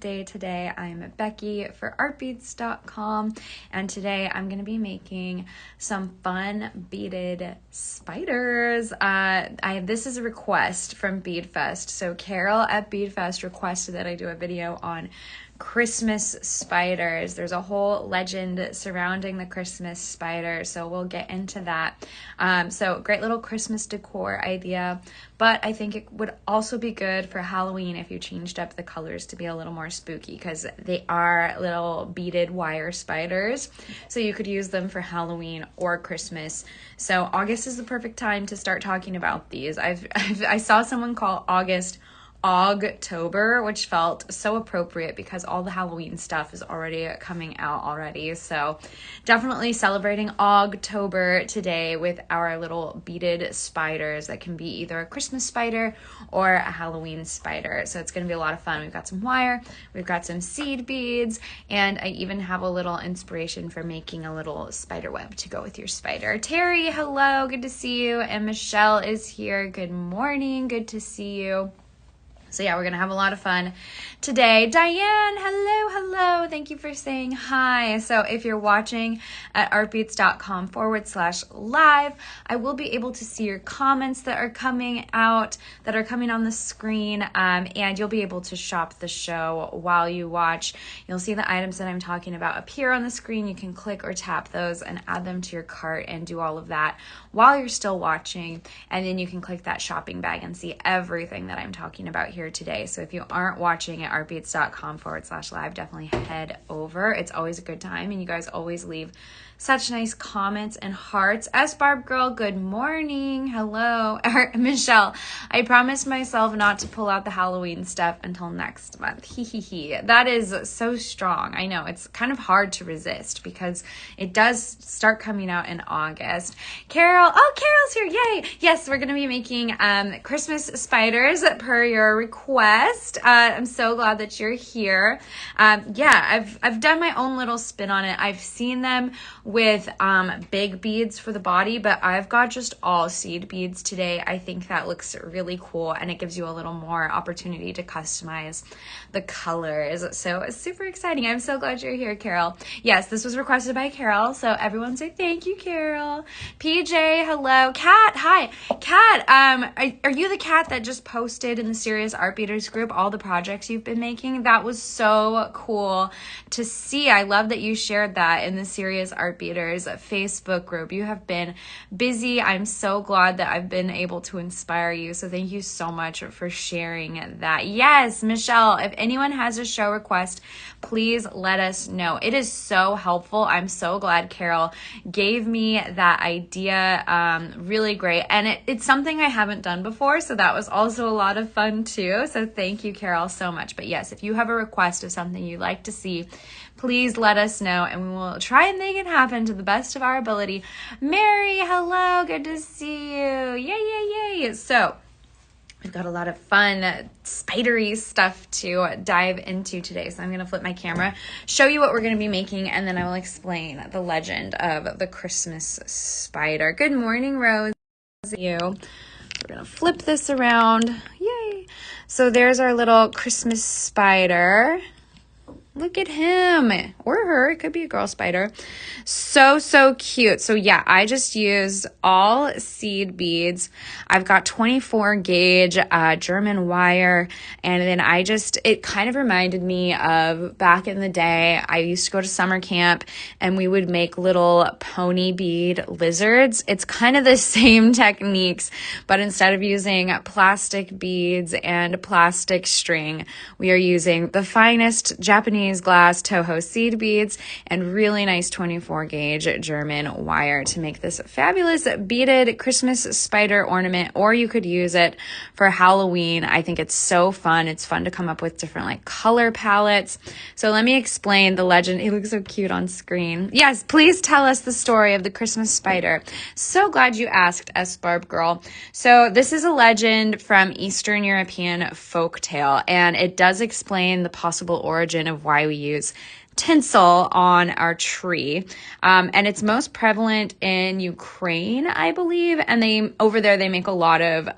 day today. I'm Becky for artbeads.com, and today I'm going to be making some fun beaded spiders. This is a request from Beadfest. So Carol at Beadfest requested that I do a video on Christmas spiders. There's a whole legend surrounding the Christmas spider, so we'll get into that. So great little Christmas decor idea, but I think it would also be good for Halloween if you changed up the colors to be a little more spooky, because they are little beaded wire spiders, so you could use them for Halloween or Christmas. So August is the perfect time to start talking about these. I saw someone call August Ogtober, which felt so appropriate because all the Halloween stuff is already coming out already. So definitely celebrating Ogtober today with our little beaded spiders that can be either a Christmas spider or a Halloween spider. So it's going to be a lot of fun. We've got some wire, we've got some seed beads, and I even have a little inspiration for making a little spider web to go with your spider. Terry, hello, good to see you. And Michelle is here. Good morning, good to see you. So yeah, we're going to have a lot of fun today. Diane, hello. Thank you for saying hi. So if you're watching at artbeads.com/live, I will be able to see your comments that are coming out, that are coming on the screen, and you'll be able to shop the show while you watch. You'll see the items that I'm talking about appear on the screen. You can click or tap those and add them to your cart and do all of that while you're still watching. And then you can click that shopping bag and see everything that I'm talking about here today. So if you aren't watching at artbeads.com/live, definitely head over. It's always a good time, and you guys always leave such nice comments and hearts. S Barb Girl, good morning. Hello. Michelle, I promised myself not to pull out the Halloween stuff until next month. That is so strong. I know it's kind of hard to resist because it does start coming out in August. Carol, Carol's here. Yay. Yes, we're going to be making Christmas spiders per your request. I'm so glad that you're here. I've done my own little spin on it. I've seen them with big beads for the body, but I've got just all seed beads today. I think that looks really cool, and it gives you a little more opportunity to customize the colors. So it's super exciting. I'm so glad you're here, Carol. Yes, this was requested by Carol, so everyone say thank you, Carol. PJ, hello. Kat, hi. Kat, are you the Kat that just posted in the Serious Art Beaters group all the projects you've been making? That was so cool to see. I love that you shared that in the Serious Art Beaters Facebook group. You have been busy. I'm so glad that I've been able to inspire you. So thank you so much for sharing that. Yes, Michelle, if anyone has a show request, please let us know. It is so helpful. I'm so glad Carol gave me that idea. Really great. And it's something I haven't done before, so that was also a lot of fun too. So thank you, Carol, so much. But yes, if you have a request of something you'd like to see, please let us know, and we will try and make it happen to the best of our ability. Mary, hello, good to see you. Yay. So we've got a lot of fun, spidery stuff to dive into today. So I'm going to flip my camera, show you what we're going to be making, and then I will explain the legend of the Christmas spider. Good morning, Rose. We're going to flip this around. Yay. So there's our little Christmas spider. Look at him, or her. It could be a girl spider. So cute. So yeah, I just used all seed beads. I've got 24 gauge German wire, and then it kind of reminded me of back in the day. I used to go to summer camp, and we would make little pony bead lizards. It's kind of the same techniques, but instead of using plastic beads and plastic string, we are using the finest Japanese glass Toho seed beads and really nice 24 gauge German wire to make this fabulous beaded Christmas spider ornament, or you could use it for Halloween. I think it's so fun. It's fun to come up with different color palettes. So let me explain the legend. He looks so cute on screen. Yes, please tell us the story of the Christmas spider. So glad you asked, S Barb Girl. So this is a legend from Eastern European folktale, and it does explain the possible origin of why we use tinsel on our tree. And it's most prevalent in Ukraine, I believe. And over there, they make a lot of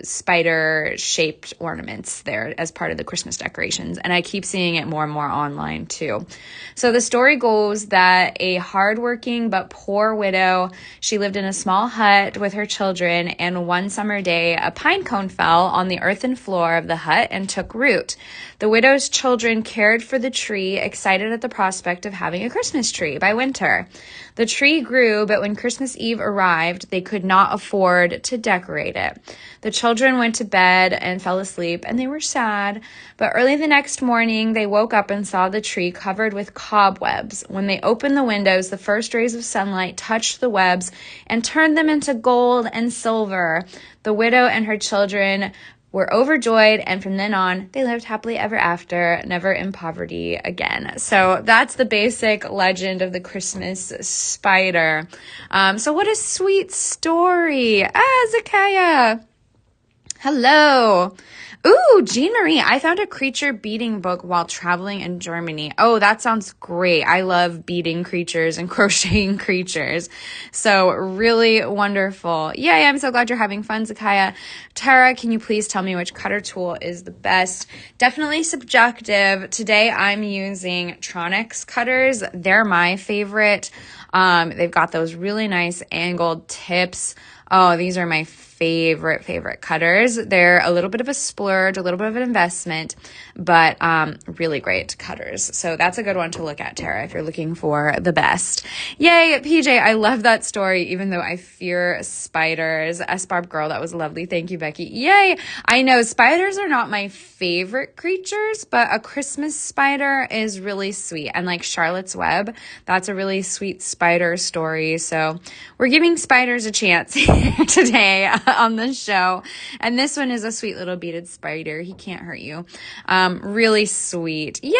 spider shaped ornaments there as part of the Christmas decorations. And I keep seeing it more and more online too. So the story goes that a hardworking but poor widow, she lived in a small hut with her children, and one summer day, a pine cone fell on the earthen floor of the hut and took root. The widow's children cared for the tree, excited at the prospect of having a Christmas tree by winter. The tree grew, but when Christmas Eve arrived, they could not afford to decorate it. The children went to bed and fell asleep, and they were sad. But early the next morning, they woke up and saw the tree covered with cobwebs. When they opened the windows, the first rays of sunlight touched the webs and turned them into gold and silver. The widow and her children were overjoyed, and from then on, they lived happily ever after, never in poverty again. So that's the basic legend of the Christmas spider. So what a sweet story. Zakaya. Hello. Ooh, Jean Marie, I found a creature beading book while traveling in Germany. Oh, that sounds great. I love beading creatures and crocheting creatures. So really wonderful. Yay, I'm so glad you're having fun, Zakaya. Tara, can you please tell me which cutter tool is the best? Definitely subjective. Today I'm using Tronics cutters. They're my favorite. They've got those really nice angled tips. Oh, these are my favorite cutters. They're a little bit of a splurge, a little bit of an investment, but really great cutters. So that's a good one to look at, Tara, if you're looking for the best. Yay, PJ, I love that story, even though I fear spiders. S-Barb girl, that was lovely. Thank you, Becky. Yay! I know spiders are not my favorite creatures, but a Christmas spider is really sweet. And like Charlotte's Web, that's a really sweet spider story. So we're giving spiders a chance today on the show. And this one is a sweet little beaded spider. He can't hurt you. Really sweet. Yay!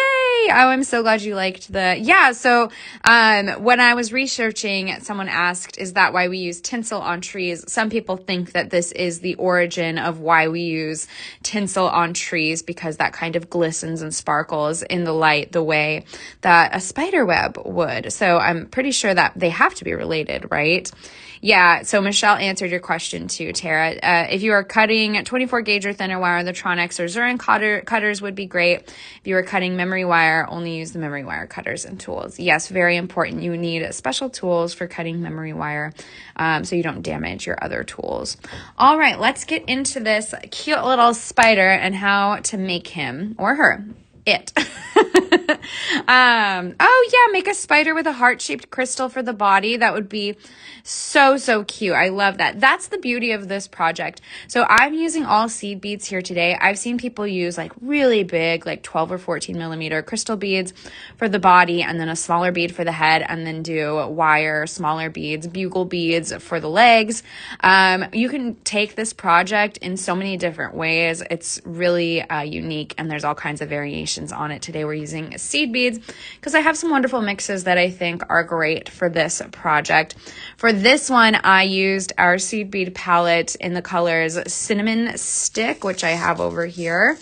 Oh, I'm so glad you liked so when I was researching, someone asked, is that why we use tinsel on trees? Some people think that this is the origin of why we use tinsel on trees, because that kind of glistens and sparkles in the light the way that a spider web would. So I'm pretty sure that they have to be related, right? Yeah, so Michelle answered your question too, Tara. If you are cutting 24 gauge or thinner wire, the Tronics or Zurin cutters would be great. If you are cutting memory wire, only use the memory wire cutters and tools. Yes, very important. You need special tools for cutting memory wire so you don't damage your other tools. All right, let's get into this cute little spider and how to make him or her. It. Make a spider with a heart-shaped crystal for the body. That would be so cute. I love that. That's the beauty of this project. So I'm using all seed beads here today. I've seen people use like really big, like 12 or 14 millimeter crystal beads for the body, and then a smaller bead for the head, and then do wire, smaller beads, bugle beads for the legs. You can take this project in so many different ways. It's really unique, and there's all kinds of variations on it. Today we're using seed beads because I have some wonderful mixes that I think are great for this project. For this one, I used our seed bead palette in the colors Cinnamon Stick, which I have over here.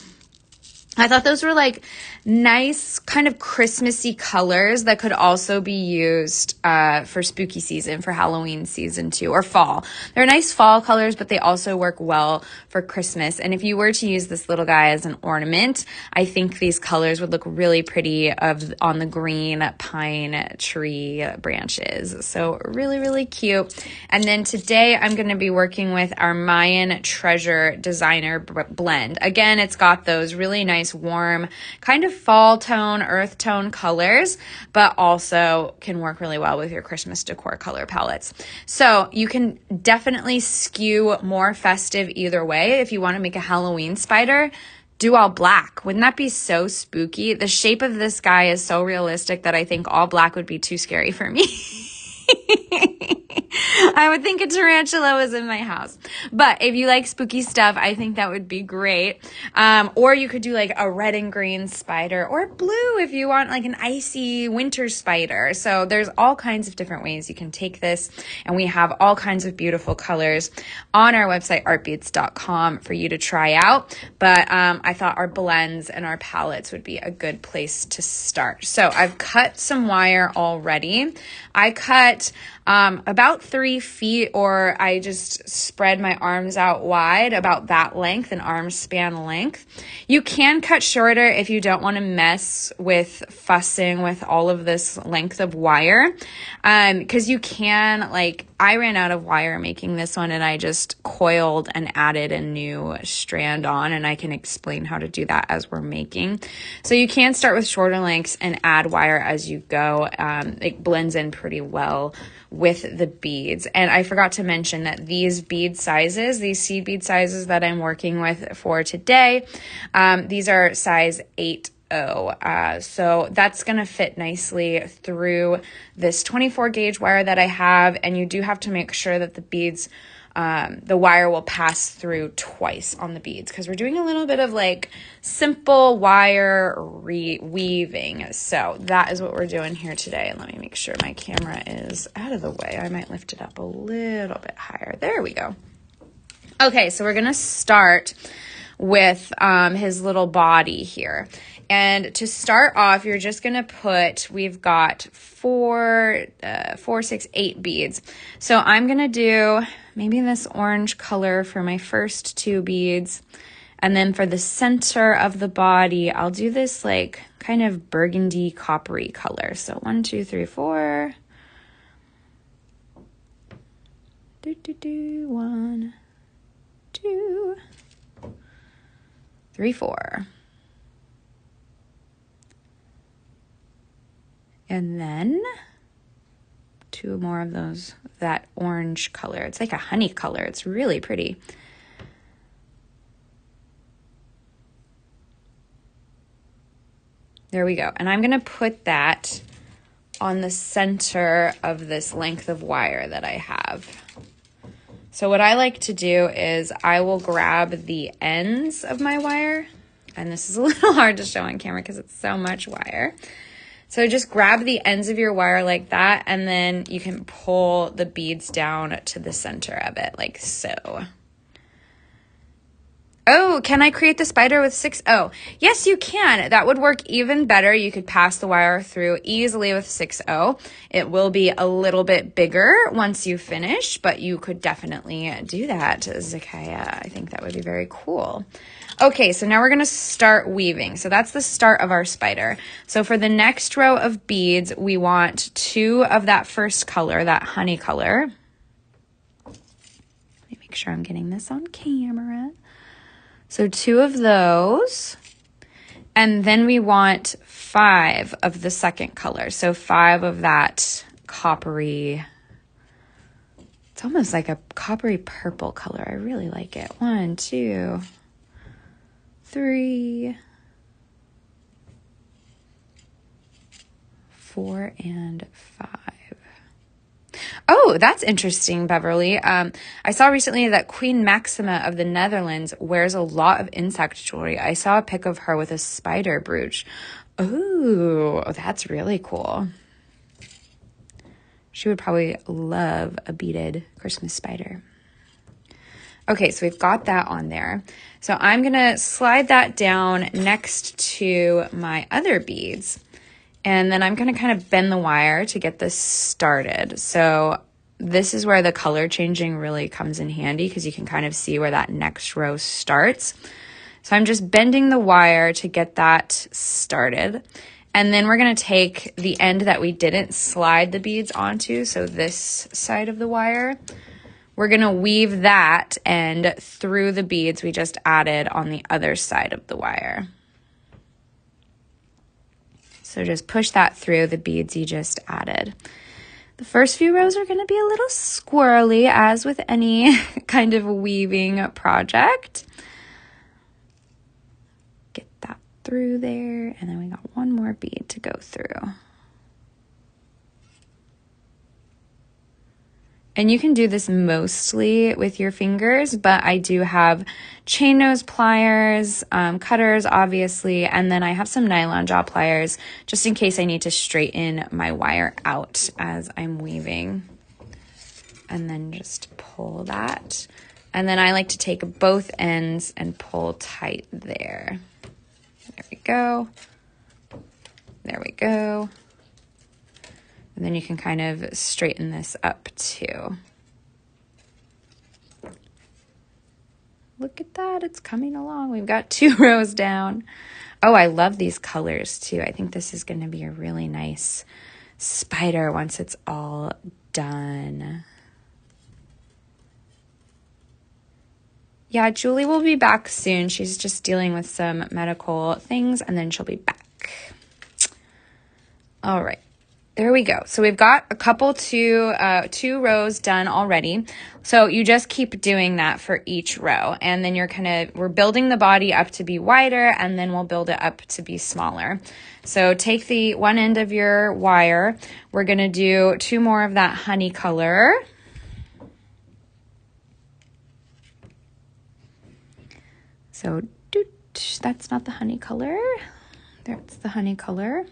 I thought those were like nice kind of Christmassy colors that could also be used for spooky season, for Halloween season too, or fall. They're nice fall colors, but they also work well for Christmas. And if you were to use this little guy as an ornament, I think these colors would look really pretty on the green pine tree branches. So really cute. And then today I'm going to be working with our Mayan Treasure Designer Blend. Again, it's got those really nice warm kind of fall tone, earth tone colors, but also can work really well with your Christmas decor color palettes. So you can definitely skew more festive either way. If you want to make a Halloween spider, do all black. Wouldn't that be so spooky? The shape of this guy is so realistic that I think all black would be too scary for me. I would think a tarantula was in my house. But if you like spooky stuff, I think that would be great. Or you could do like a red and green spider, or blue if you want like an icy winter spider. So there's all kinds of different ways you can take this, and we have all kinds of beautiful colors on our website, artbeads.com, for you to try out. But I thought our blends and our palettes would be a good place to start. So I've cut some wire already. I cut about 3 feet, or I just spread my arms out wide, about that length, an arm span length. You can cut shorter if you don't want to mess with fussing with all of this length of wire, because you can, like, I ran out of wire making this one, and I just coiled and added a new strand on, and I can explain how to do that as we're making. So you can start with shorter lengths and add wire as you go. It blends in pretty well with the beads. And I forgot to mention that these bead sizes, these seed bead sizes that I'm working with for today, these are size 8. So that's going to fit nicely through this 24 gauge wire that I have. And you do have to make sure that the beads, the wire will pass through twice on the beads, because we're doing a little bit of like simple wire weaving. So that is what we're doing here today. And let me make sure my camera is out of the way. I might lift it up a little bit higher. There we go. Okay, so we're going to start with his little body here. And to start off, you're just going to put, we've got 4, 6, 8 beads. So I'm going to do maybe this orange color for my first 2 beads. And then for the center of the body, I'll do this like kind of burgundy coppery color. So 1, 2, 3, 4. 1, 2, 3, 4. And then 2 more of those, that orange color. It's like a honey color. It's really pretty. There we go. And I'm going to put that on the center of this length of wire that I have. So what I like to do is I will grab the ends of my wire, and this is a little hard to show on camera because it's so much wire. So just grab the ends of your wire like that, and then you can pull the beads down to the center of it, like so. Oh, can I create the spider with 6/0? Yes, you can. That would work even better. You could pass the wire through easily with 6/0. It will be a little bit bigger once you finish, but you could definitely do that, Zakaya. I think that would be very cool. Okay, so now we're going to start weaving. So that's the start of our spider. So for the next row of beads, we want 2 of that first color, that honey color. Let me make sure I'm getting this on camera. So 2 of those, and then we want 5 of the second color. So 5 of that coppery, it's almost like a coppery purple color. I really like it. 1, 2, 3, 4, and 5. Oh, that's interesting, Beverly. I saw recently that Queen Maxima of the Netherlands wears a lot of insect jewelry. I saw a pic of her with a spider brooch. Oh, that's really cool. She would probably love a beaded Christmas spider. Okay, so we've got that on there. So I'm going to slide that down next to my other beads. And then I'm going to kind of bend the wire to get this started. So this is where the color changing really comes in handy, because you can kind of see where that next row starts. So I'm just bending the wire to get that started. And then we're going to take the end that we didn't slide the beads onto, so this side of the wire. We're going to weave that end through the beads we just added on the other side of the wire. So just push that through the beads you just added. The first few rows are going to be a little squirrely, as with any kind of weaving project. Get that through there, and then we got one more bead to go through. And you can do this mostly with your fingers, but I do have chain nose pliers, cutters, obviously, and then I have some nylon jaw pliers just in case I need to straighten my wire out as I'm weaving. And then just pull that. And then I like to take both ends and pull tight there. There we go. There we go. And then you can kind of straighten this up too. Look at that, it's coming along. We've got 2 rows down. Oh, I love these colors too. I think this is gonna be a really nice spider once it's all done. Yeah, Julie will be back soon. She's just dealing with some medical things and then she'll be back. All right. There we go. So we've got a couple two rows done already. So you just keep doing that for each row. And then we're building the body up to be wider and then we'll build it up to be smaller. So take the one end of your wire. We're going to do 2 more of that honey color. So that's not the honey color. That's the honey color.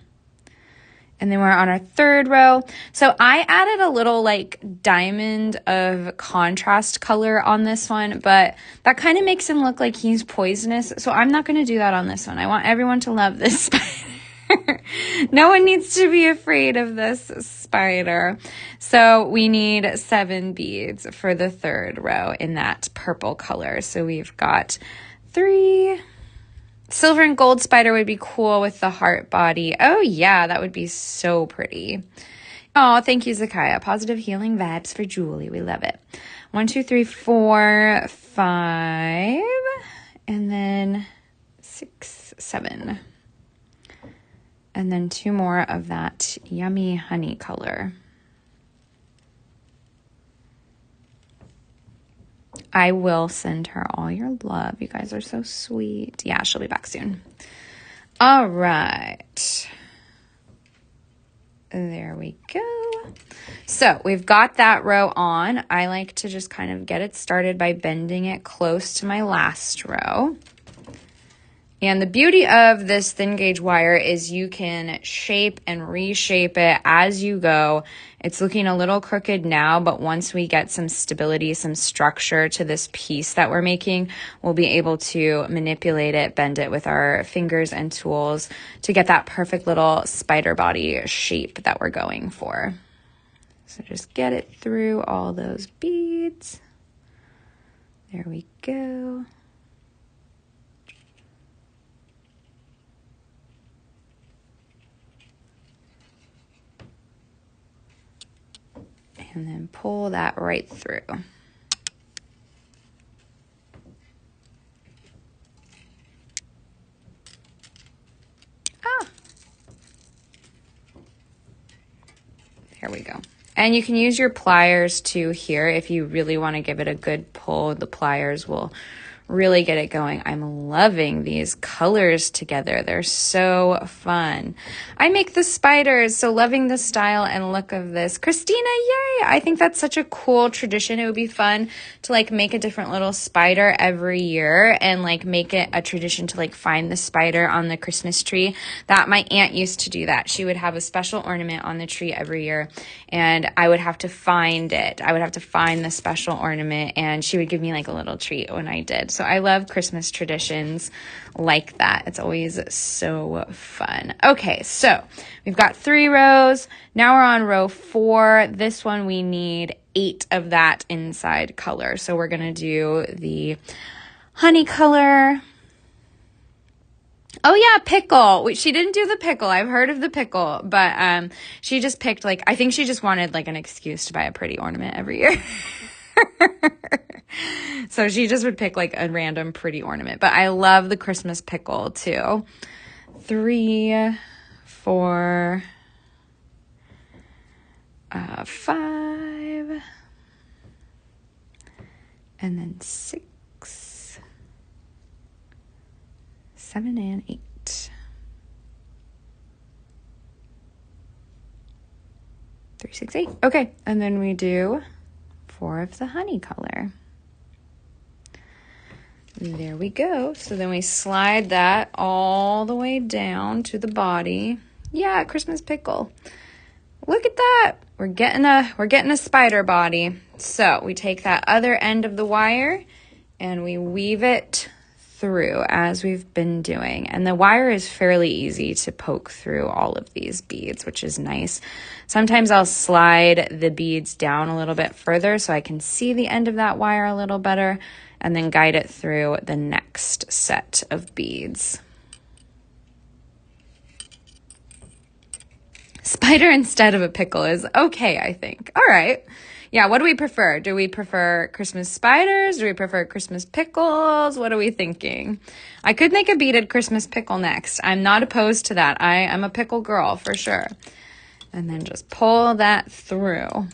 And then we're on our 3rd row. So I added a little like diamond of contrast color on this one, but that kind of makes him look like he's poisonous. So I'm not going to do that on this one. I want everyone to love this spider. No one needs to be afraid of this spider. So we need 7 beads for the 3rd row in that purple color. So we've got 3. Silver and gold spider would be cool with the heart body. Oh yeah, that would be so pretty. Oh, thank you, Zakaya. Positive healing vibes for Julie. We love it. 1, 2, 3, 4, 5, and then 6, 7. And then 2 more of that yummy honey color. I will send her all your love. You guys are so sweet. Yeah, she'll be back soon. All right. There we go. So we've got that row on. I like to just kind of get it started by bending it close to my last row. And the beauty of this thin gauge wire is you can shape and reshape it as you go. It's looking a little crooked now, but once we get some stability, some structure to this piece that we're making, we'll be able to manipulate it, bend it with our fingers and tools to get that perfect little spider body shape that we're going for. So just get it through all those beads. There we go. And then pull that right through. Ah. There we go. And you can use your pliers too here if you really want to give it a good pull. The pliers will really get it going. I'm loving these colors together. They're so fun. I make the spiders, so loving the style and look of this. Christina, yay! I think that's such a cool tradition. It would be fun to like make a different little spider every year and like make it a tradition to like find the spider on the Christmas tree. That my aunt used to do that. She would have a special ornament on the tree every year and I would have to find it. I would have to find the special ornament and she would give me like a little treat when I did. So I love Christmas traditions like that. It's always so fun. Okay, so we've got 3 rows. Now we're on row 4. This one we need 8 of that inside color. So we're going to do the honey color. Oh yeah, pickle. She didn't do the pickle. I've heard of the pickle, but she just picked like, I think she just wanted like an excuse to buy a pretty ornament every year. So she just would pick like a random pretty ornament. But I love the Christmas pickle too. 3, 4, 5, and then 6, 7, and 8. 3, 6, 8. Okay, and then we do 4 of the honey color. There we go. So then we slide that all the way down to the body. Yeah, Christmas pickle. Look at that. We're getting a spider body. So we take that other end of the wire and we weave it through as we've been doing. And the wire is fairly easy to poke through all of these beads, which is nice. Sometimes I'll slide the beads down a little bit further so I can see the end of that wire a little better, and then guide it through the next set of beads. Spider instead of a pickle is okay, I think. All right. Yeah, what do we prefer? Do we prefer Christmas spiders? Do we prefer Christmas pickles? What are we thinking? I could make a beaded Christmas pickle next. I'm not opposed to that. I am a pickle girl for sure. And then just pull that through.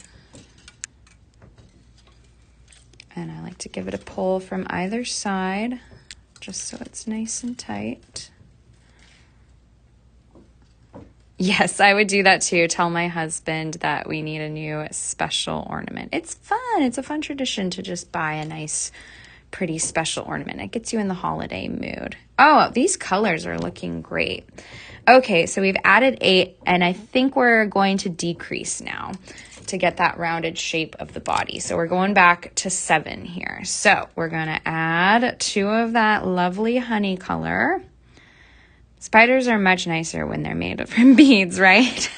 And I like to give it a pull from either side, just so it's nice and tight. Yes, I would do that too. Tell my husband that we need a new special ornament. It's fun. It's a fun tradition to just buy a nice, pretty special ornament. It gets you in the holiday mood. Oh, these colors are looking great. Okay, so we've added 8, and I think we're going to decrease now to get that rounded shape of the body. So we're going back to 7 here. So we're going to add 2 of that lovely honey color. Spiders are much nicer when they're made from beads, right?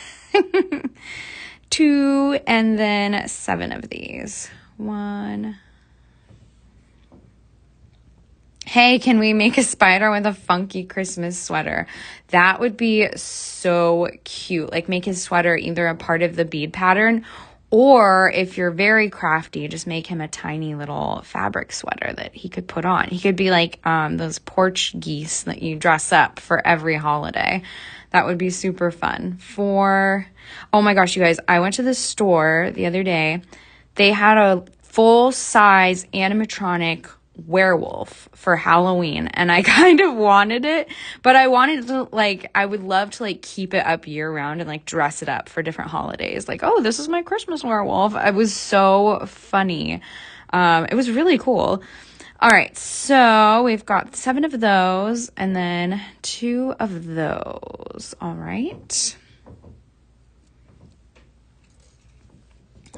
2 and then 7 of these. 1. Hey, can we make a spider with a funky Christmas sweater? That would be so cute. Like, make his sweater either a part of the bead pattern, or if you're very crafty, just make him a tiny little fabric sweater that he could put on. He could be like those porch geese that you dress up for every holiday. That would be super fun. Oh my gosh, you guys, I went to the store the other day. They had a full-size animatronic werewolf for Halloween, and I kind of wanted it, but I wanted to, like, I would love to, like, keep it up year round and, like, dress it up for different holidays. Like, oh, this is my Christmas werewolf. It was so funny. It was really cool. All right, so we've got 7 of those and then 2 of those. All right.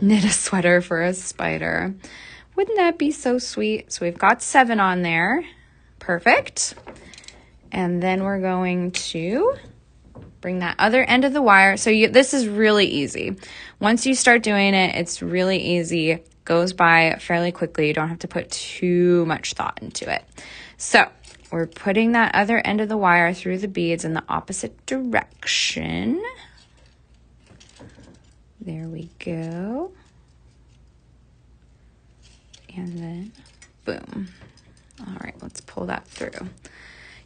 Knit a sweater for a spider. Wouldn't that be so sweet? So we've got 7 on there. Perfect. And then we're going to bring that other end of the wire. So this is really easy. Once you start doing it, it's really easy. Goes by fairly quickly. You don't have to put too much thought into it. So we're putting that other end of the wire through the beads in the opposite direction. There we go. And then, boom. All right, let's pull that through.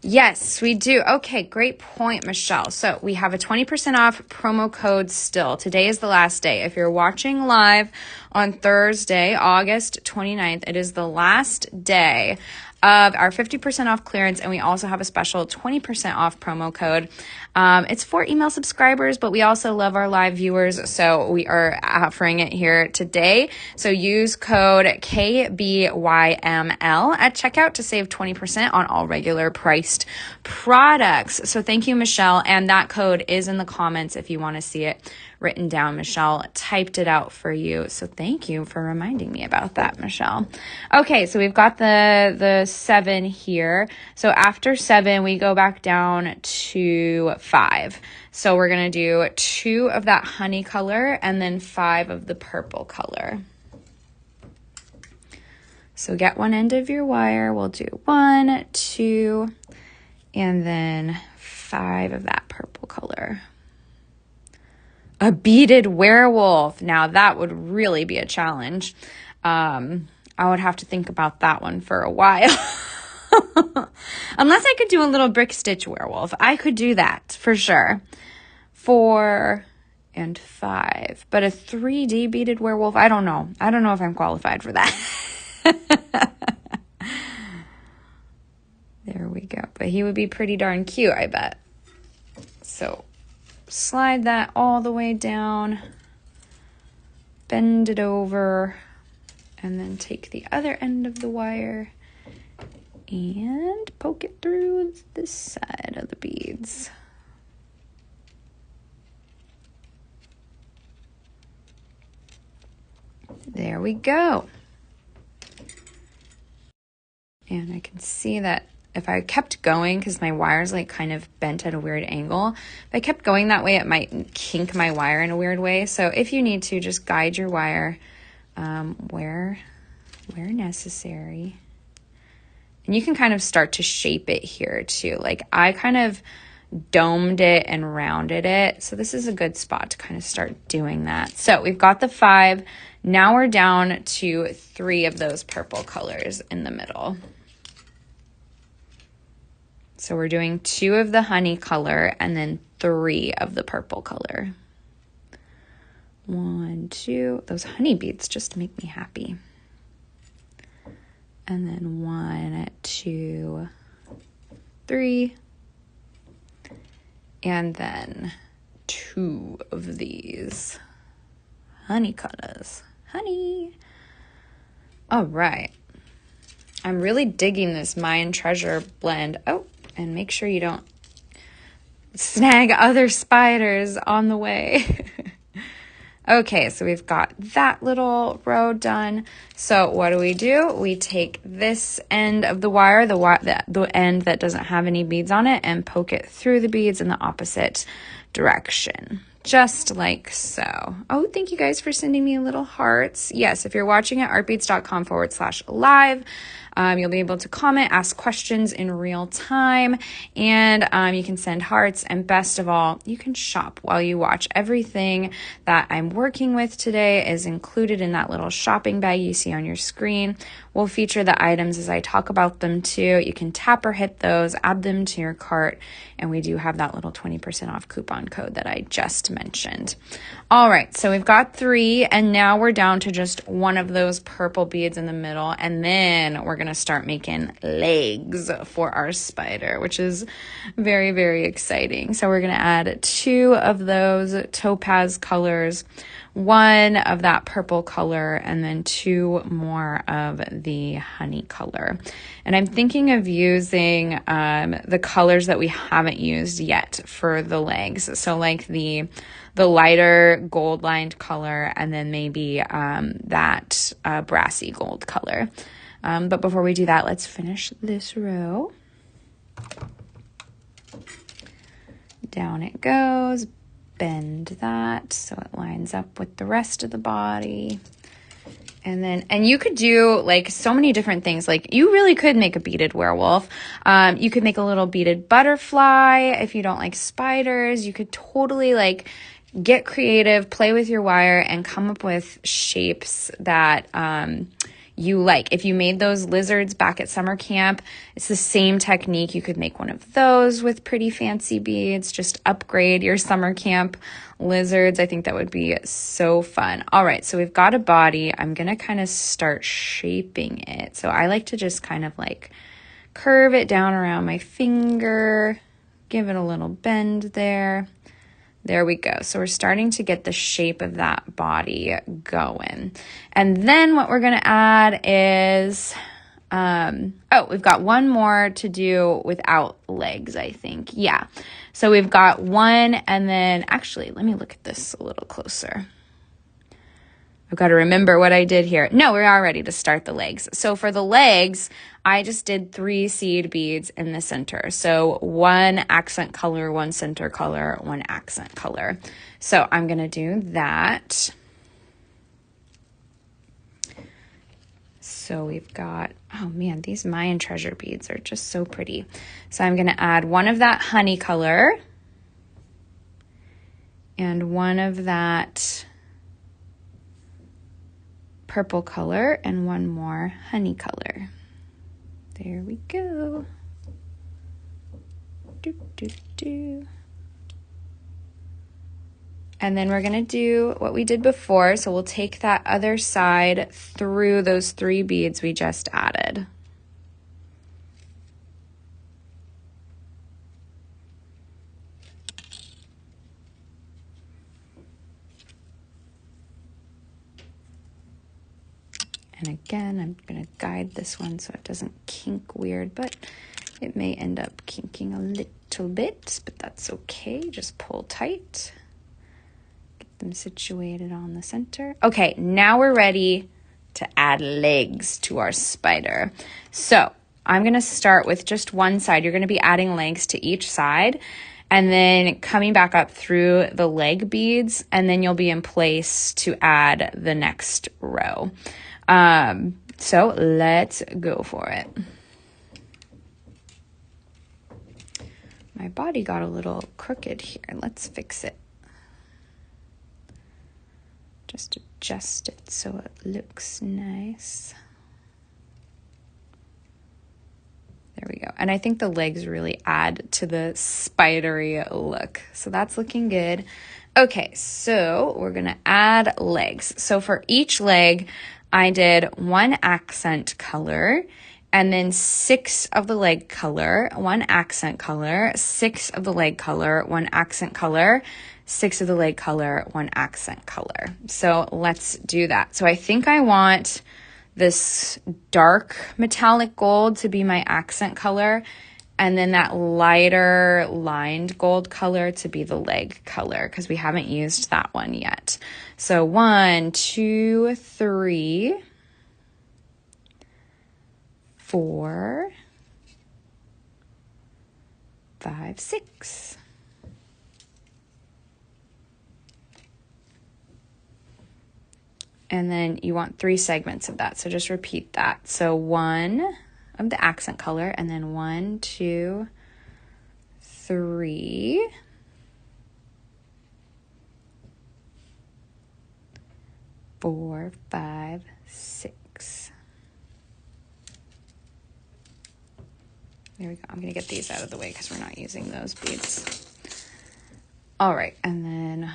Yes, we do. Okay, great point, Michelle. So we have a 20% off promo code still. Today is the last day. If you're watching live on Thursday, August 29th, it is the last day of our 50% off clearance, and we also have a special 20% off promo code. It's for email subscribers, but we also love our live viewers, so we are offering it here today. So use code KBYML at checkout to save 20% on all regular priced products. So thank you, Michelle, and that code is in the comments if you want to see it written down. Michelle typed it out for you, so thank you for reminding me about that, Michelle. Okay, so we've got the 7 here. So after 7, we go back down to 5. So we're going to do 2 of that honey color and then 5 of the purple color. So get one end of your wire. We'll do 1, 2, and then 5 of that purple color. A beaded werewolf. Now that would really be a challenge. I would have to think about that one for a while. Unless I could do a little brick stitch werewolf. I could do that for sure. 4 and 5. But a 3D beaded werewolf, I don't know. I don't know if I'm qualified for that. There we go. But he would be pretty darn cute, I bet. So slide that all the way down, bend it over, And then take the other end of the wire and poke it through this side of the beads. There we go. And I can see that if I kept going, because my wire's like kind of bent at a weird angle, if I kept going that way, it might kink my wire in a weird way. So if you need to, just guide your wire where necessary. And you can kind of start to shape it here too. Like I kind of domed it and rounded it. So this is a good spot to kind of start doing that. So we've got the 5. Now we're down to 3 of those purple colors in the middle. So we're doing 2 of the honey color and then 3 of the purple color. 1, 2. Those honey beads just make me happy. And then 1, 2, 3. And then 2 of these honey colors. Honey. All right. I'm really digging this Mayan treasure blend. Oh, and make sure you don't snag other spiders on the way. Okay, so we've got that little row done. So what do? We take this end of the wire, the end that doesn't have any beads on it, and poke it through the beads in the opposite direction. Just like so. Oh, thank you guys for sending me little hearts. Yes, if you're watching at artbeads.com/live, you'll be able to comment, ask questions in real time, and you can send hearts. And best of all, you can shop while you watch. Everything that I'm working with today is included in that little shopping bag you see on your screen. We'll feature the items as I talk about them too. You can tap or hit those, add them to your cart, and we do have that little 20% off coupon code that I just mentioned. All right, so we've got 3, and now we're down to just 1 of those purple beads in the middle, and then we're going to start making legs for our spider, which is very, very exciting. So we're going to add 2 of those topaz colors, 1 of that purple color, and then 2 more of the honey color. And I'm thinking of using the colors that we haven't used yet for the legs. So like the lighter gold lined color, and then maybe that brassy gold color. But before we do that, let's finish this row. Down it goes. Bend that so it lines up with the rest of the body. And you could do like so many different things. Like you really could make a beaded werewolf. You could make a little beaded butterfly. If you don't like spiders, you could totally like get creative, play with your wire, and come up with shapes that you like. If you made those lizards back at summer camp, it's the same technique. You could make one of those with pretty fancy beads. Just upgrade your summer camp lizards. I think that would be so fun. All right, so we've got a body. I'm going to kind of start shaping it. So I like to just kind of like curve it down around my finger, give it a little bend there. There we go. So we're starting to get the shape of that body going. And then what we're going to add is, we've got 1 more to do without legs, I think. Yeah. So we've got 1, and then actually, let me look at this a little closer. I've got to remember what I did here. No, we are ready to start the legs. So for the legs, I just did 3 seed beads in the center. So 1 accent color, 1 center color, 1 accent color. So I'm going to do that. So we've got, oh man, these Mayan treasure beads are just so pretty. So I'm going to add 1 of that honey color and 1 of that purple color and 1 more honey color. There we go. And then we're going to do what we did before. So we'll take that other side through those 3 beads we just added. And again, I'm going to guide this one so it doesn't kink weird, but it may end up kinking a little bit, but that's okay. Just pull tight. Get them situated on the center. Okay, now we're ready to add legs to our spider. So I'm going to start with just one side. You're going to be adding legs to each side and then coming back up through the leg beads, and then you'll be in place to add the next row. So let's go for it. My body got a little crooked here. Let's fix it. Just adjust it so it looks nice. There we go. And I think the legs really add to the spidery look. So that's looking good. Okay, so we're gonna add legs. So for each leg, I did one accent color, and then 6 of the leg color, 1 accent color, 6 of the leg color, 1 accent color, 6 of the leg color, 1 accent color. So let's do that. So I think I want this dark metallic gold to be my accent color, and then that lighter lined gold color to be the leg color, because we haven't used that one yet. So 1, 2, 3, 4, 5, 6. And then you want 3 segments of that. So just repeat that. So 1 of the accent color, and then 1, 2, 3, 4, 5, 6. There we go. I'm going to get these out of the way because we're not using those beads. All right, and then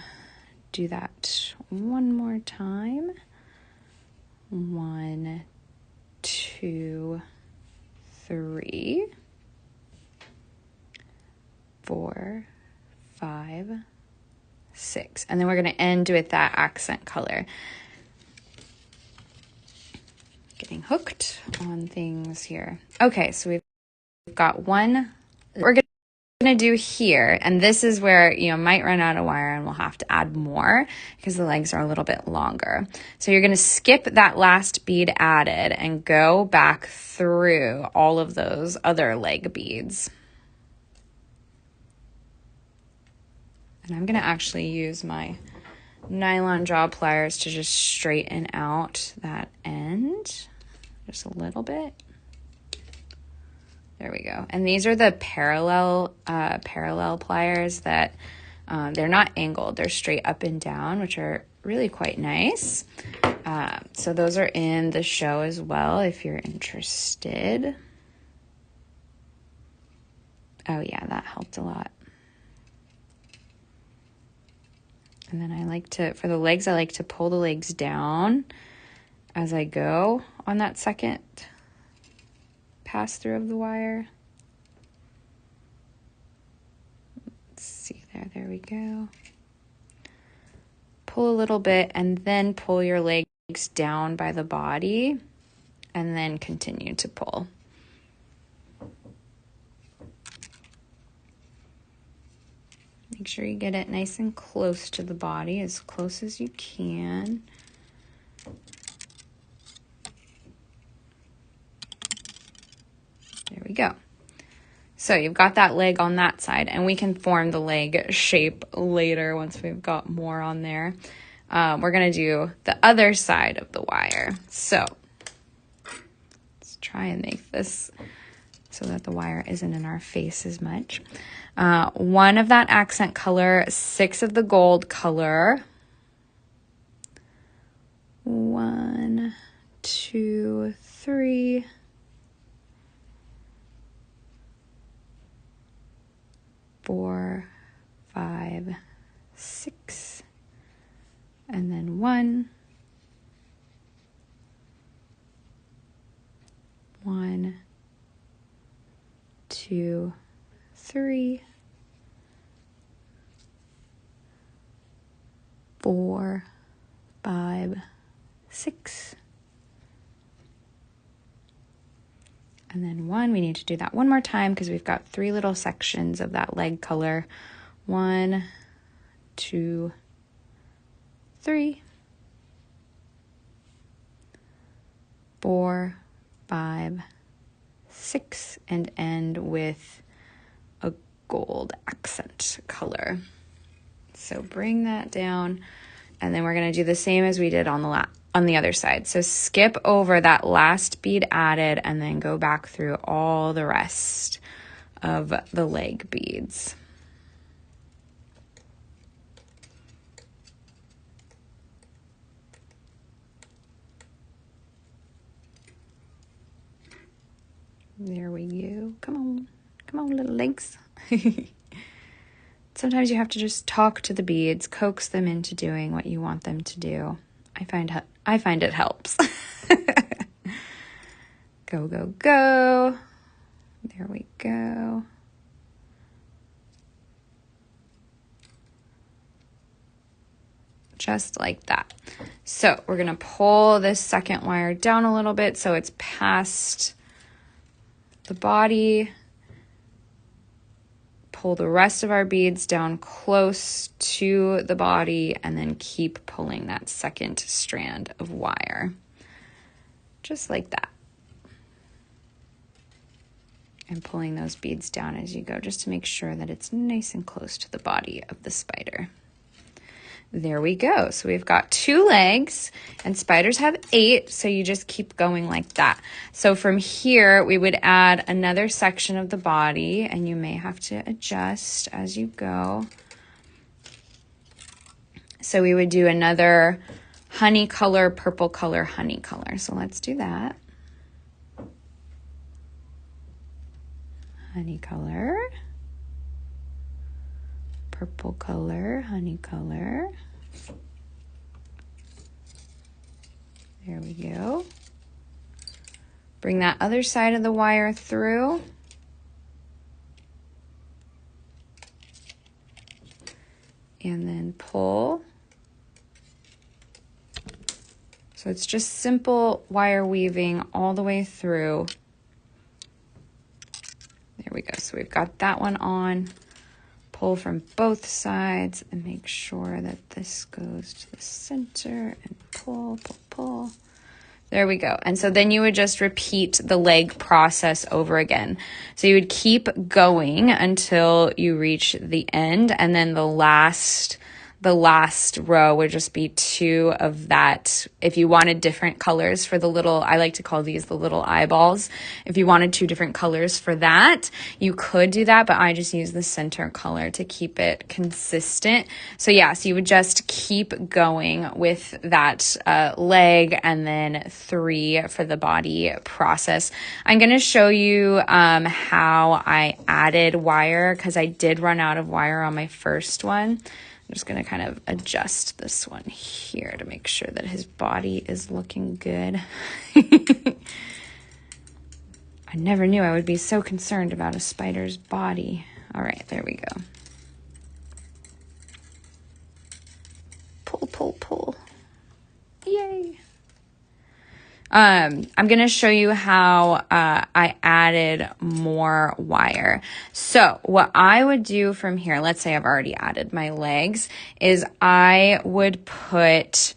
do that one more time. 1, 2, 3, 4, 5, 6. And then we're going to end with that accent color. Getting hooked on things here. Okay, so we've got one. We're going to do here, and this is where you might run out of wire and we'll have to add more because the legs are a little bit longer. So you're going to skip that last bead added and go back through all of those other leg beads. And I'm going to actually use my nylon jaw pliers to just straighten out that end just a little bit. There we go. And these are the parallel pliers that they're not angled. They're straight up and down, which are really quite nice. So those are in the show as well if you're interested. Oh yeah, that helped a lot. And then I like to, for the legs, I like to pull the legs down as I go on that second pass through of the wire. Let's see there we go. Pull a little bit and then pull your legs down by the body and then continue to pull. Make sure you get it nice and close to the body, as close as you can. There we go. So you've got that leg on that side, and we can form the leg shape later once we've got more on there. We're going to do the other side of the wire. So let's try and make this so that the wire isn't in our face as much. 1 of that accent color, 6 of the gold color. 1, 2, 3. 4, 5, 6, and then 1, 1, 2, 3, 4, 5, 6, and then 1. We need to do that one more time because we've got 3 little sections of that leg color. 1, 2, 3, 4, 5, 6, and end with a gold accent color. So bring that down, and then we're going to do the same as we did on the other side. So skip over that last bead added and then go back through all the rest of the leg beads. There we go. Come on, little legs. Sometimes you have to just talk to the beads, coax them into doing what you want them to do. I find it helps. Go, go, go. There we go. Just like that. So we're going to pull this second wire down a little bit so it's past the body. Pull the rest of our beads down close to the body and then keep pulling that second strand of wire. Just like that. And pulling those beads down as you go just to make sure that it's nice and close to the body of the spider. There we go. So we've got 2 legs and spiders have 8. So you just keep going like that. So from here, we would add another section of the body, and you may have to adjust as you go. So we would do another honey color, purple color, honey color. So let's do that. Honey color. Purple color, honey color. There we go. Bring that other side of the wire through. And then pull. So it's just simple wire weaving all the way through. There we go. So we've got that one on. Pull from both sides and make sure that this goes to the center and pull, pull, pull. There we go. And so then you would just repeat the leg process over again. So you would keep going until you reach the end, and then the last row would just be 2 of that. If you wanted different colors for the little, I like to call these the little eyeballs. If you wanted 2 different colors for that, you could do that, but I just use the center color to keep it consistent. So yeah, so you would just keep going with that leg, and then 3 for the body process. I'm going to show you how I added wire, because I did run out of wire on my first one. I'm just going to kind of adjust this one here to make sure that his body is looking good. I never knew I would be so concerned about a spider's body. All right, there we go. Pull, pull, pull. Yay. I'm going to show you how I added more wire. So what I would do from here, let's say I've already added my legs, is I would put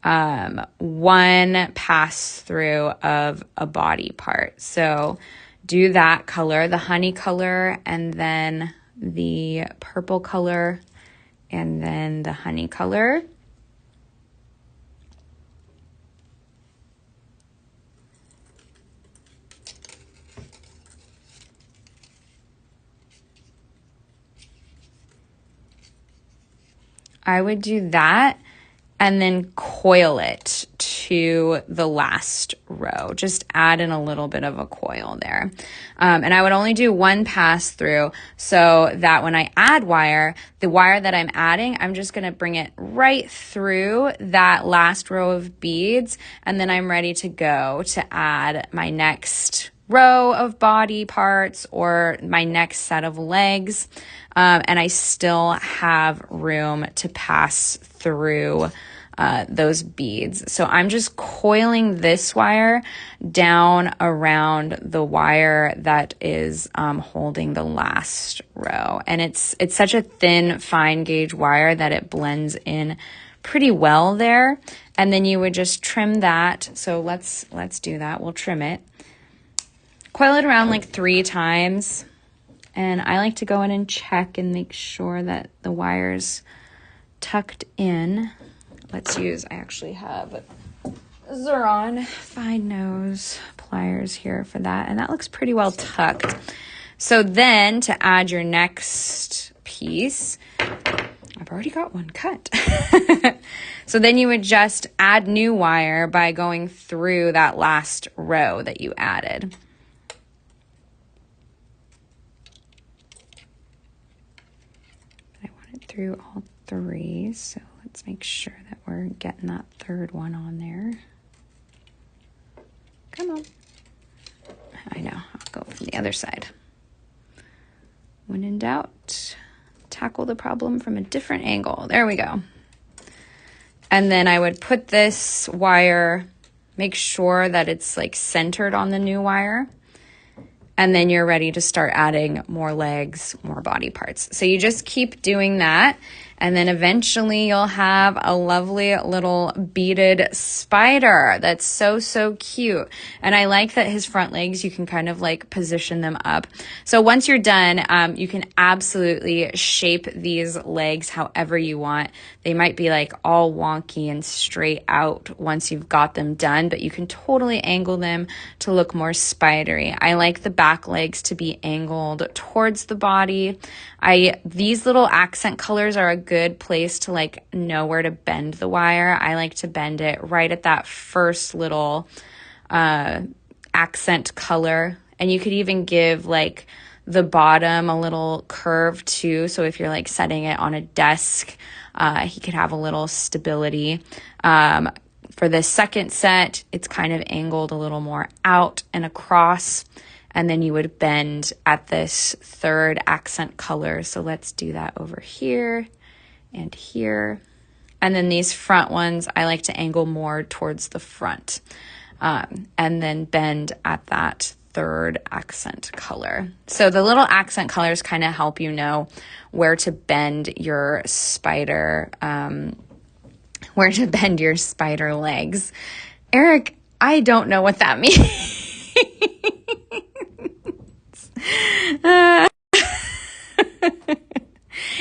1 pass through of a body part. So do that color, the honey color, and then the purple color, and then the honey color. I would do that and then coil it to the last row. Just add in a little bit of a coil there. And I would only do 1 pass through so that when I add wire, the wire that I'm adding, I'm just going to bring it right through that last row of beads, and then I'm ready to go to add my next row of body parts or my next set of legs, and I still have room to pass through those beads. So I'm just coiling this wire down around the wire that is holding the last row. And it's such a thin, fine gauge wire that it blends in pretty well there. And then you would just trim that. So let's do that. We'll trim it. Coil it around like 3 times. And I like to go in and check and make sure that the wire's tucked in. Let's use, I actually have Zuron fine nose pliers here for that. And that looks pretty well tucked. So then to add your next piece, I've already got one cut. So then you would just add new wire by going through that last row that you added. I want it through all 3, so let's make sure that we're getting that 3rd one on there. Come on. I know, I'll go from the other side. When in doubt, tackle the problem from a different angle. There we go. And then I would put this wire, make sure that it's like centered on the new wire. And then you're ready to start adding more legs, more body parts. So you just keep doing that. And then eventually you'll have a lovely little beaded spider that's so, so cute. And I like that his front legs, you can kind of like position them up. So once you're done, you can absolutely shape these legs however you want. They might be like all wonky and straight out once you've got them done, but you can totally angle them to look more spidery. I like the back legs to be angled towards the body. These little accent colors are a good place to like know where to bend the wire. I like to bend it right at that first little accent color. And you could even give like the bottom a little curve too. So if you're like setting it on a desk, he could have a little stability. For the second set, it's kind of angled a little more out and across. And then you would bend at this 3rd accent color. So let's do that over here and here. And then these front ones, I like to angle more towards the front. And then bend at that 3rd accent color. So the little accent colors kind of help you know where to bend your spider, legs. Eric, I don't know what that means.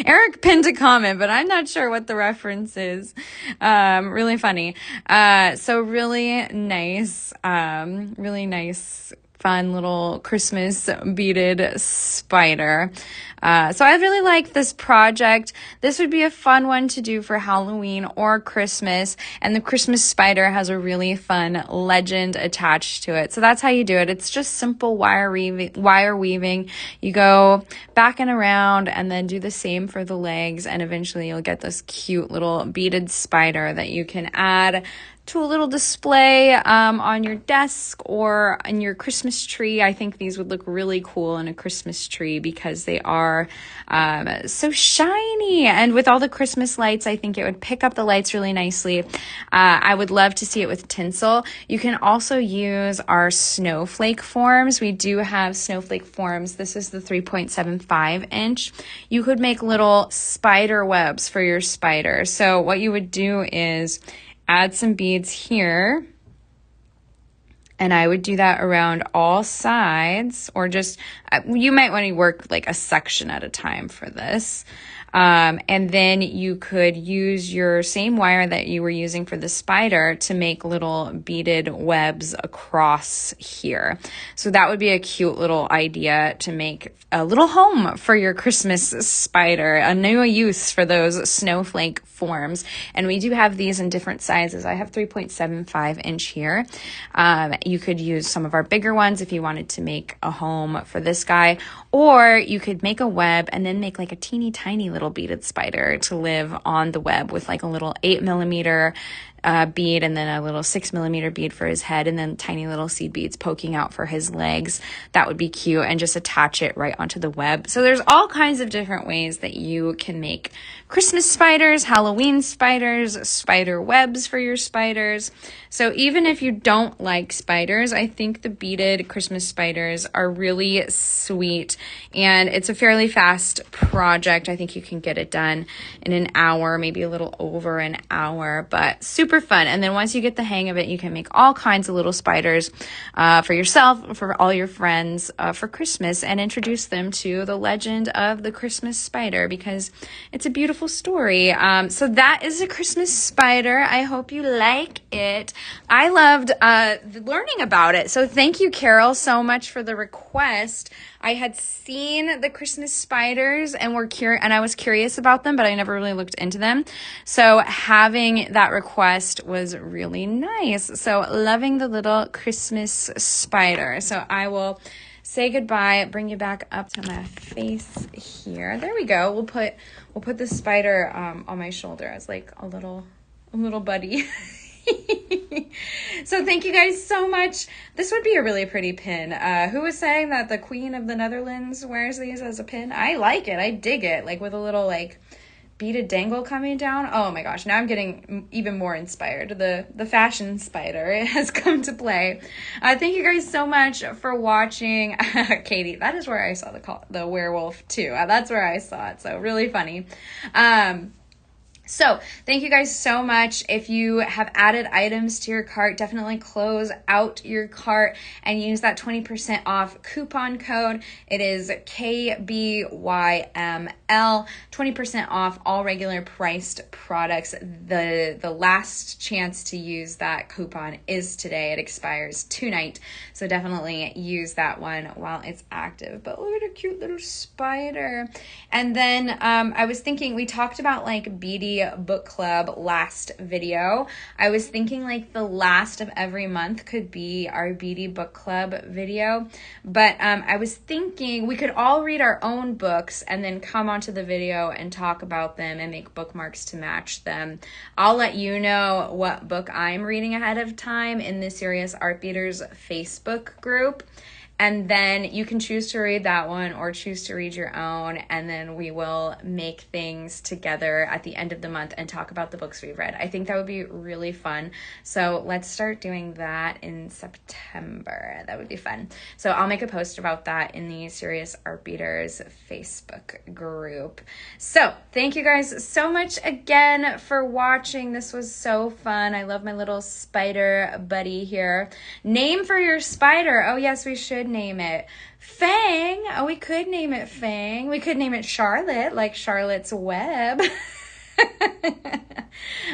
Eric pinned a comment, but I'm not sure what the reference is. Really funny. So really nice, fun little Christmas beaded spider. So I really like this project. This would be a fun one to do for Halloween or Christmas. And the Christmas spider has a really fun legend attached to it. So that's how you do it. It's just simple wire weaving. You go back and around and then do the same for the legs. And eventually you'll get this cute little beaded spider that you can add to a little display on your desk or in your Christmas tree. I think these would look really cool in a Christmas tree because they are so shiny. And with all the Christmas lights, I think it would pick up the lights really nicely. I would love to see it with tinsel. You can also use our snowflake forms. We do have snowflake forms. This is the 3.75 inch. You could make little spider webs for your spider. So what you would do is add some beads here, and I would do that around all sides, or just, you might want to work like a section at a time for this. And then you could use your same wire that you were using for the spider to make little beaded webs across here. So that would be a cute little idea to make a little home for your Christmas spider, a new use for those snowflake forms. And we do have these in different sizes. I have 3.75 inch here. You could use some of our bigger ones if you wanted to make a home for this guy, or you could make a web and then make like a teeny tiny little beaded spider to live on the web with like a little 8mm bead, and then a little 6mm bead for his head, and then tiny little seed beads poking out for his legs. That would be cute, and just attach it right onto the web. So there's all kinds of different ways that you can make Christmas spiders, Halloween spiders, spider webs for your spiders. So even if you don't like spiders, I think the beaded Christmas spiders are really sweet, and it's a fairly fast project. I think you can get it done in an hour, maybe a little over an hour, but super fun. And then once you get the hang of it, you can make all kinds of little spiders for yourself, for all your friends for Christmas, and introduce them to the legend of the Christmas spider, because it's a beautiful story. So that is a Christmas spider. I hope you like it. I loved learning about it. So thank you, Carol, so much for the request. I had seen the Christmas spiders and I was curious about them, but I never really looked into them. So having that request was really nice. So loving the little Christmas spider. So I will say goodbye, bring you back up to my face here. There we go. We'll put the spider on my shoulder as like a little buddy. So thank you guys so much. This would be a really pretty pin. Who was saying that the Queen of the Netherlands wears these as a pin? I like it. I dig it. Like with a little like beaded dangle coming down. Oh my gosh, now I'm getting even more inspired. The fashion spider has come to play. Thank you guys so much for watching. Katie, that is where I saw the werewolf too. That's where I saw it. So really funny. So thank you guys so much. If you have added items to your cart, definitely close out your cart and use that 20% off coupon code. It is KBYML, 20% off all regular priced products. The last chance to use that coupon is today. It expires tonight. So definitely use that one while it's active. But look at a cute little spider. And then I was thinking, we talked about like Beading book club last video. I was thinking like the last of every month could be our Beading book club video, but I was thinking we could all read our own books and then come onto the video and talk about them and make bookmarks to match them. I'll let you know what book I'm reading ahead of time in the Serious Art Beaters Facebook group. And then you can choose to read that one or choose to read your own. And then we will make things together at the end of the month and talk about the books we've read. I think that would be really fun. So let's start doing that in September. That would be fun. So I'll make a post about that in the Serious Art Beaters Facebook group. So thank you guys so much again for watching. This was so fun. I love my little spider buddy here. Name for your spider. Oh yes, we should name it Fang. Oh, we could name it Fang. We could name it Charlotte, like Charlotte's Web.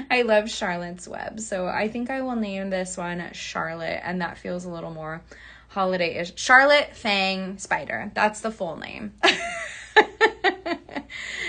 I love Charlotte's Web, so I think I will name this one Charlotte, and that feels a little more holiday-ish. Charlotte Fang Spider. That's the full name.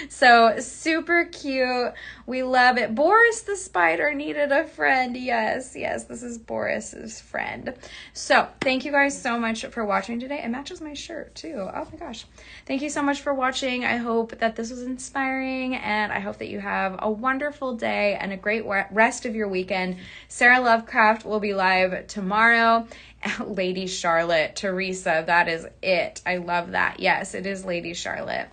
So super cute. We love it. Boris the spider needed a friend. Yes, this is Boris's friend. So thank you guys so much for watching today. It matches my shirt too. Oh my gosh. Thank you so much for watching. I hope that this was inspiring, and I hope that you have a wonderful day and a great rest of your weekend. Sarah Lovecraft will be live tomorrow. Lady Charlotte, Teresa, that is it. I love that. Yes, it is Lady Charlotte.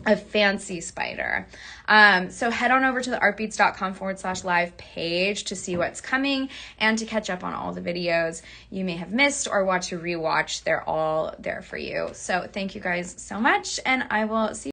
A fancy spider. So head on over to the artbeats.com/live page to see what's coming and to catch up on all the videos you may have missed or want to rewatch. They're all there for you. So thank you guys so much, and I will see you